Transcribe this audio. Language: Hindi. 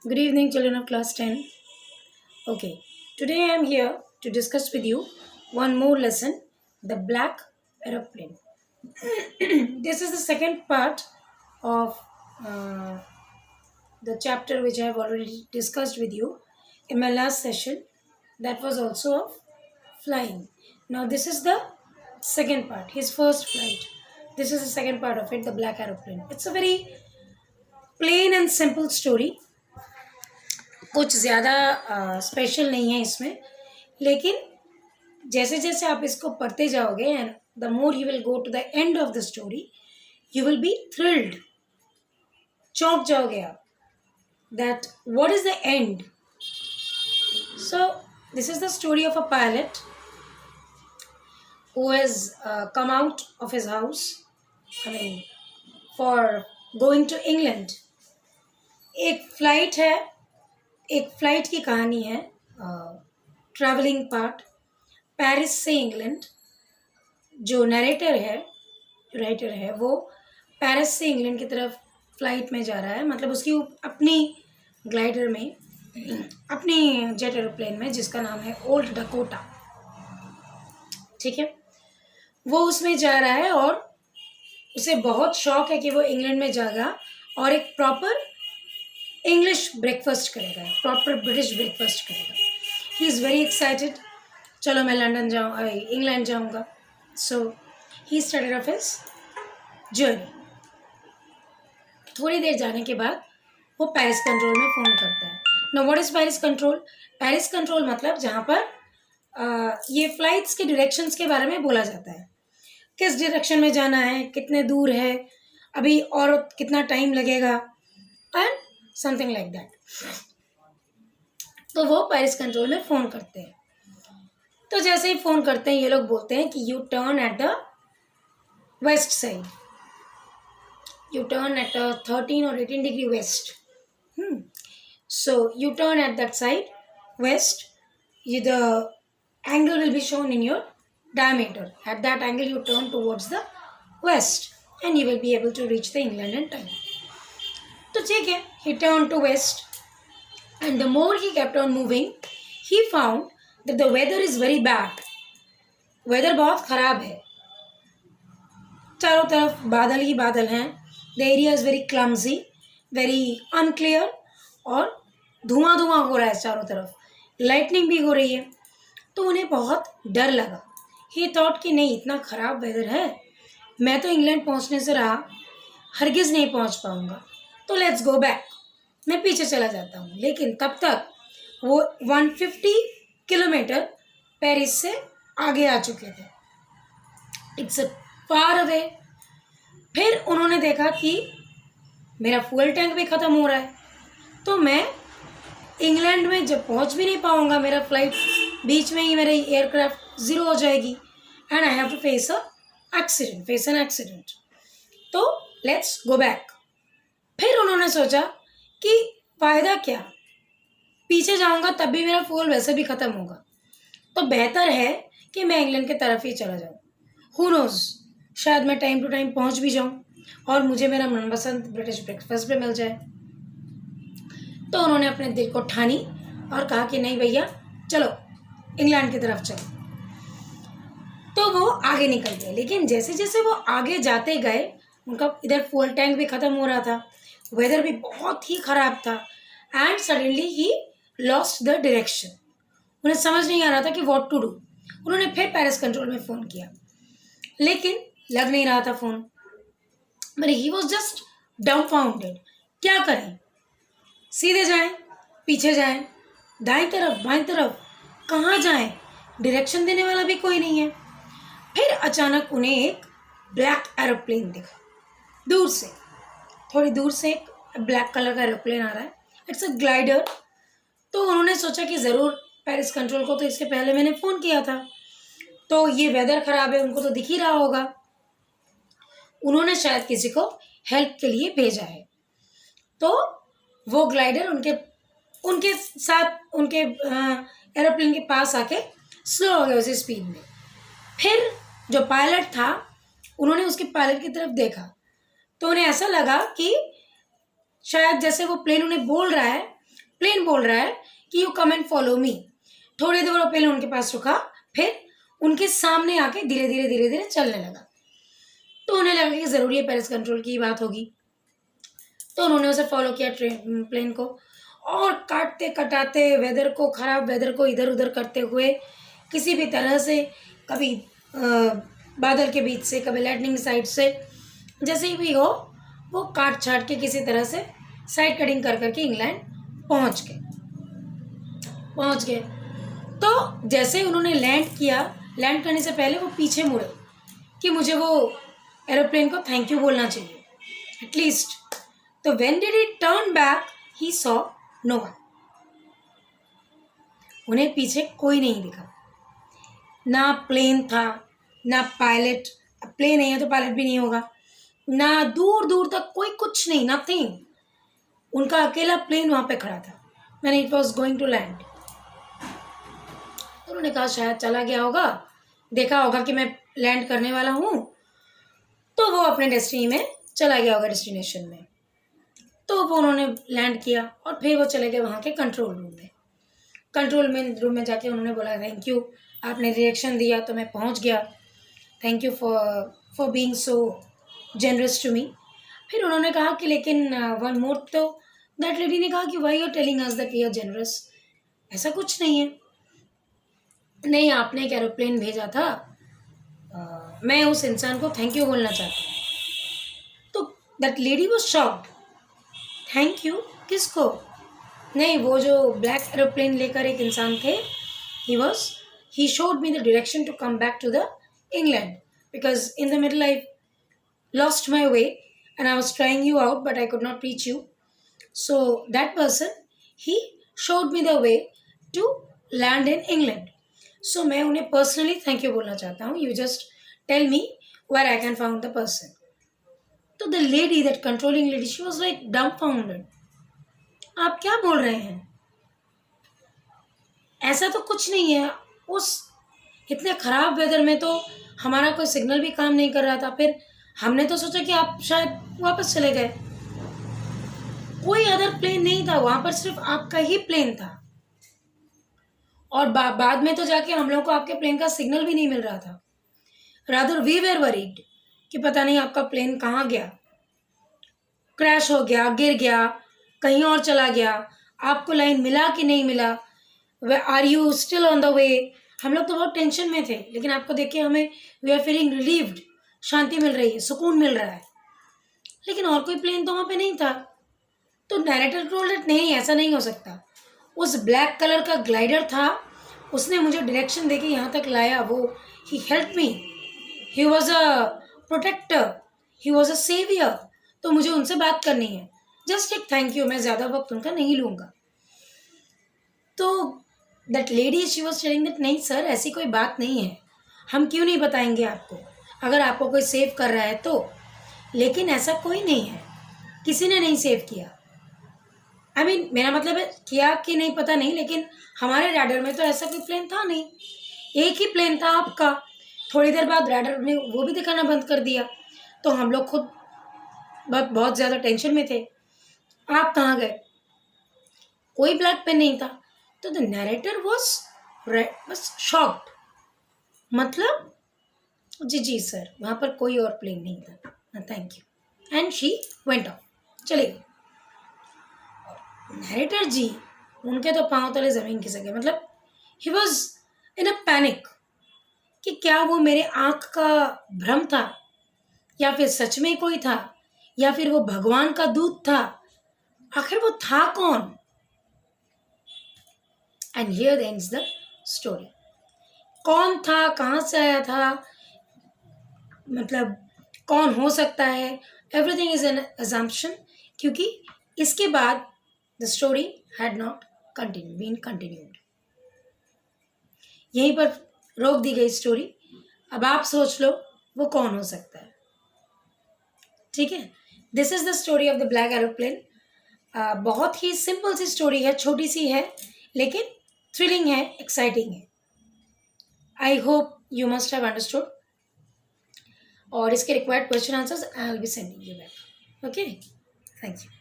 Good evening, children of class 10. Okay, today I am here to discuss with you one more lesson, the black aeroplane. This is the second part of uh, the chapter which I have already discussed with you in my last session. That was also of flying. Now, this is the second part, his first flight. This is the second part of it, the black aeroplane. It's a very plain and simple story. कुछ ज़्यादा स्पेशल नहीं है इसमें, लेकिन जैसे जैसे आप इसको पढ़ते जाओगे and the more you will go to the end of the story, you will be thrilled, चौंक जाओगे आप that what is the end. So this is the story of a pilot who has come out of his house, I mean, for going to England. एक फ्लाइट है, एक फ्लाइट की कहानी है, ट्रैवलिंग पार्ट, पेरिस से इंग्लैंड. जो नरेटर है, जो राइटर है, वो पेरिस से इंग्लैंड की तरफ फ्लाइट में जा रहा है, मतलब उसकी अपनी ग्लाइडर में, अपनी जेट एरोप्लेन में जिसका नाम है ओल्ड डकोटा. ठीक है, वो उसमें जा रहा है और उसे बहुत शौक है कि वो इंग्लैंड में जाएगा और एक प्रॉपर इंग्लिश ब्रेकफास्ट करेगा, प्रॉपर ब्रिटिश ब्रेकफास्ट करेगा. He is very excited. चलो मैं लंदन जाऊँ, इंग्लैंड जाऊँगा. So he started off his journey. थोड़ी देर जाने के बाद वो पेरिस कंट्रोल में फ़ोन करता है. No, what is Paris control? Paris control मतलब जहाँ पर ये फ्लाइट्स के डायरेक्शंस के बारे में बोला जाता है, किस डायरेक्शन में जाना है, कितने दूर है, अभी और कितना टाइम लगेगा, एंड समथिंग लाइक दैट. तो वो पेरिस कंट्रोल में फ़ोन करते हैं. तो जैसे ही फ़ोन करते हैं, ये लोग बोलते हैं कि U turn at the west side, U turn eight 13 और 18 degree west. So U turn at that side west. The angle will be shown in your diameter. At that angle you turn towards the west and you will be able to reach the England in time. तो ठीक है, he turned to west and the more he kept on moving, he found that the weather is very bad. weather बहुत ख़राब है, चारों तरफ बादल ही बादल हैं. The area is very clumsy, very unclear, और धुआं धुआं हो रहा है चारों तरफ, लाइटनिंग भी हो रही है. तो उन्हें बहुत डर लगा. ही थॉट कि नहीं, इतना ख़राब वेदर है, मैं तो इंग्लैंड पहुंचने से रहा, हरगिज़ नहीं पहुंच पाऊंगा, तो लेट्स गो बैक, मैं पीछे चला जाता हूं. लेकिन तब तक वो 150 किलोमीटर पेरिस से आगे आ चुके थे. It's far away. फिर उन्होंने देखा कि मेरा फ्यूल टैंक भी ख़त्म हो रहा है, तो मैं इंग्लैंड में जब पहुंच भी नहीं पाऊंगा, मेरा फ्लाइट बीच में ही, मेरी एयरक्राफ्ट ज़ीरो हो जाएगी and I have to face an accident. तो लेट्स गो बैक. फिर उन्होंने सोचा कि फ़ायदा क्या, पीछे जाऊंगा तब भी मेरा फ्यूल वैसे भी ख़त्म होगा, तो बेहतर है कि मैं इंग्लैंड की तरफ ही चला जाऊँ. हु नोज़, शायद मैं टाइम टू टाइम पहुँच भी जाऊँ और मुझे मेरा मनपसंद ब्रिटिश ब्रेकफास्ट भी मिल जाए. तो उन्होंने अपने दिल को ठानी और कहा कि नहीं भैया, चलो इंग्लैंड की तरफ चलो. तो वो आगे निकल गए. लेकिन जैसे जैसे वो आगे जाते गए, उनका इधर फ्यूल टैंक भी ख़त्म हो रहा था, वेदर भी बहुत ही ख़राब था, and suddenly he lost the direction. उन्हें समझ नहीं आ रहा था कि व्हाट टू डू. उन्होंने फिर पेरिस कंट्रोल में फ़ोन किया, लेकिन लग नहीं रहा था phone. But he was just dumbfounded. क्या करें, सीधे जाएं, पीछे जाएं, दाएं तरफ, बाएं तरफ, कहाँ जाएं, डायरेक्शन देने वाला भी कोई नहीं है. फिर अचानक उन्हें एक ब्लैक एरोप्लेन दिखा. दूर से, थोड़ी दूर से एक ब्लैक कलर का एरोप्लेन आ रहा है. It's a glider. तो उन्होंने सोचा कि ज़रूर पेरिस कंट्रोल को तो इसके पहले मैंने फ़ोन किया था, तो ये वेदर ख़राब है, उनको तो दिख ही रहा होगा, उन्होंने शायद किसी को हेल्प के लिए भेजा है. तो वो ग्लाइडर उनके साथ, उनके एरोप्लेन के पास आके स्लो हो गया उसी स्पीड में. फिर जो पायलट था, उन्होंने उसके पायलट की तरफ देखा, तो उन्हें ऐसा लगा कि शायद जैसे वो प्लेन उन्हें बोल रहा है प्लेन बोल रहा है कि you come and follow me. थोड़ी देर वो प्लेन उनके पास रुका, फिर उनके सामने आके धीरे धीरे धीरे धीरे चलने लगा। तो उन्हें लगा कि ज़रूरी है पेरिस कंट्रोल की बात होगी, तो उन्होंने उसे फॉलो किया प्लेन को, और काटते कटाते वेदर को, ख़राब वेदर को इधर उधर करते हुए किसी भी तरह से, कभी बादल के बीच से, कभी लाइटनिंग साइड से, जैसे भी हो वो काट छाट के किसी तरह से साइड कटिंग कर करके इंग्लैंड पहुंच गए। तो जैसे उन्होंने लैंड किया, लैंड करने से पहले वो पीछे मुड़े कि मुझे वो एरोप्लेन को थैंक यू बोलना चाहिए एटलीस्ट। तो when did he turn back he saw no one. उन्हें पीछे कोई नहीं दिखा, ना प्लेन था, ना पायलट, प्लेन नहीं है तो पायलट भी नहीं होगा, ना दूर दूर तक कोई, कुछ नहीं, नथिंग। उनका अकेला प्लेन वहां पे खड़ा था when it was going to land. तो उन्होंने कहा शायद चला गया होगा, देखा होगा कि मैं लैंड करने वाला हूँ, तो वो अपने डेस्टिनी में चला गया होगा, डेस्टिनेशन में। तो वो उन्होंने लैंड किया और फिर वो चले गए वहाँ के कंट्रोल रूम में जाके उन्होंने बोला थैंक यू, आपने रिएक्शन दिया तो मैं पहुँच गया, thank you for being so generous to me. फिर उन्होंने कहा कि लेकिन वन मोर, तो दैट लेडी ने कहा कि why you telling us that we are generous, ऐसा कुछ नहीं है, नहीं आपने एक एरोप्लेन भेजा था, मैं उस इंसान को थैंक यू बोलना चाहती हूँ। तो that lady was shocked, thank you किसको? नहीं, वो जो ब्लैक एरोप्लेन लेकर एक इंसान थे, he showed me the direction to come back to the England, because in the middle I lost my way and I was trying you out but I could not reach you. So that person, he showed me the way to land in England. So मैं उन्हें personally thank you बोलना चाहता हूँ, you just tell me where I can find the person. तो the lady, that controlling lady, she was like dumbfounded. आप क्या बोल रहे हैं, ऐसा तो कुछ नहीं है, उस इतने ख़राब वेदर में तो हमारा कोई सिग्नल भी काम नहीं कर रहा था, फिर हमने तो सोचा कि आप शायद वापस चले गए, कोई अदर प्लेन नहीं था वहाँ पर, सिर्फ आपका ही प्लेन था। और बाद में तो जाके हम लोग को आपके प्लेन का सिग्नल भी नहीं मिल रहा था, रादर वी वेर वरीड कि पता नहीं आपका प्लेन कहाँ गया, क्रैश हो गया, गिर गया, कहीं और चला गया, आपको लाइन मिला कि नहीं मिला, are you still on the way. हम लोग तो बहुत टेंशन में थे, लेकिन आपको देख के हमें वी आर फीलिंग रिलीव्ड, शांति मिल रही है, सुकून मिल रहा है। लेकिन और कोई प्लेन तो वहाँ पे नहीं था। तो डायरेक्टर टोल्ड इट, नहीं ऐसा नहीं हो सकता, उस ब्लैक कलर का ग्लाइडर था, उसने मुझे डायरेक्शन देके यहाँ तक लाया, वो he help me, he was a protector, he was a saviour. तो मुझे उनसे बात करनी है, जस्ट एक थैंक यू, मैं ज़्यादा वक्त उनका नहीं लूँगा। तो that lady she was telling that नहीं सर, ऐसी कोई बात नहीं है, हम क्यों नहीं बताएंगे आपको, अगर आपको कोई सेव कर रहा है तो, लेकिन ऐसा कोई नहीं है, किसी ने नहीं सेव किया। आई मीन मेरा मतलब है किया कि नहीं पता नहीं, लेकिन हमारे रैडर में तो ऐसा कोई प्लेन था नहीं, एक ही प्लेन था आपका। थोड़ी देर बाद रैडर ने वो भी दिखाना बंद कर दिया, तो हम लोग खुद बहुत ज़्यादा टेंशन में थे, आप कहाँ गए, कोई ब्लैक पेन नहीं था। तो द नरेटर वॉज शॉक्ड, मतलब जी सर, वहाँ पर कोई और प्लेन नहीं था, thank you, and she went of, चले गए। नरेटर जी, उनके तो पाँव तले ज़मीन खिसक गए, मतलब he was in a panic कि क्या वो मेरे आँख का भ्रम था, या फिर सच में कोई था, या फिर वो भगवान का दूत था, आखिर वो था कौन। And here ends the story. कौन था, कहाँ से आया था, मतलब कौन हो सकता है, एवरीथिंग इज एन अजम्पशन, क्योंकि इसके बाद the story had not been continued, यहीं पर रोक दी गई स्टोरी। अब आप सोच लो वो कौन हो सकता है, ठीक है। This is the story of the black aeroplane. बहुत ही सिंपल सी स्टोरी है, छोटी सी है, लेकिन थ्रिलिंग है, एक्साइटिंग है। I hope you must have understood, और इसके required question answers I will be sending you back, okay, thank you.